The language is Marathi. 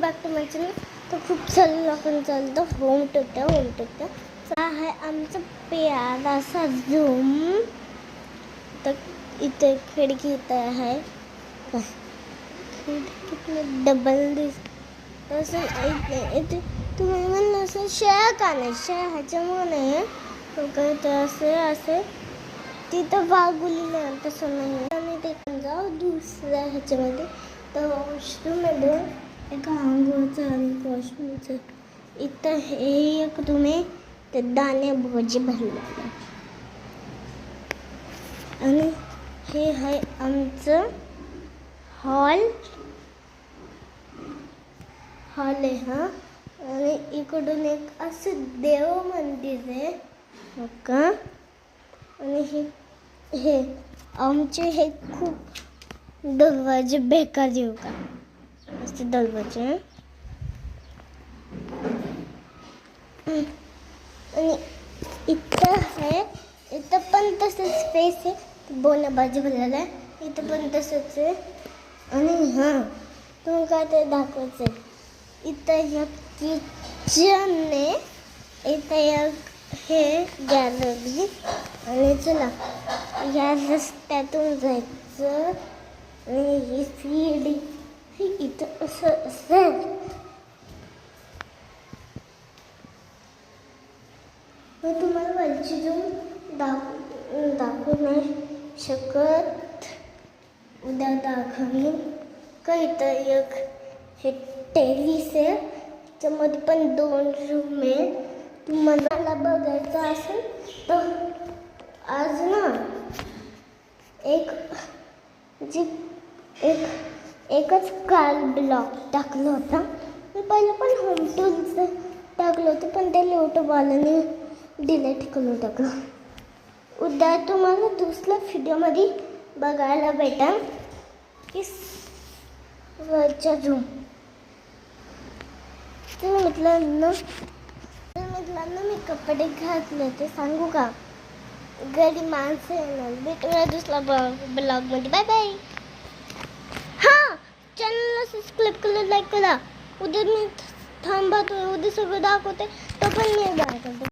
Back to my channel. तर खूप चालू आपण चालतो होम टूरचा हा आहे आमचा प्यारासा झूम. तर इथे खिडकी इथे आहे, खिडकीतून डबल दिसत असं. इथे तुम्ही म्हणलं असं शेळ्या का नाही, शेळ्या ह्याच्यामुळे नाही तर असे तिथं वाघुली तसं नाही. आणि ते जाऊ दुसऱ्या ह्याच्यामध्ये तर वॉशरूममध्ये एका आंघोळचं आणि वॉशरूमचं इथं हे एक तुम्ही ते दाणे भोजी भरलेलं आणि हे आहे आमचं हॉल आहे हा. आणि इकडून एक असं देव मंदिर आहे का. आणि हे आमचे हे खूप दरवाजे बेकार येऊ का असे दरवाजे. आणि इथं आहे, इथं पण तसंच स्पेस आहे, बोलण्या बाजू भरलेला आहे, इथं पण तसंच आहे. आणि हां तुम्ही काय ते दाखवायचं आहे. इथं एक किचन आहे, इथं एक हे गॅलरी. आणि चला या रस्त्यातून जायचं आणि ही सीडी इथं असं असेल. मी तुम्हाला वरची जाऊन दाखवू नाही शकत, उद्या दाखवीन. का इथं एक हे टेरिस आहे, त्याच्यामध्ये पण 2 रूम आहे. तुम्हाला बघायचं असेल तर आज ना एकच कार ब्लॉग टाकलं होता. मी पहिलं पण होम टूरचं टाकलं होतं, पण ते यूट्यूबवाल्याने डिलीट करून टाकलं. उद्या तुम्हाला दुसऱ्या व्हिडिओमध्ये बघायला भेटेल की वरच्या झूम. तर मित्रांनो मी कपडे घातले ते सांगू का. घरी माणसं येणार. भेटूया दुसऱ्या ब्लॉगमध्ये. Bye bye. हां चॅनलला सबस्क्राईब करा, लाईक करा. उद्या मी थांबतो, उद्या सगळं दाखवते, तो पण मी करते.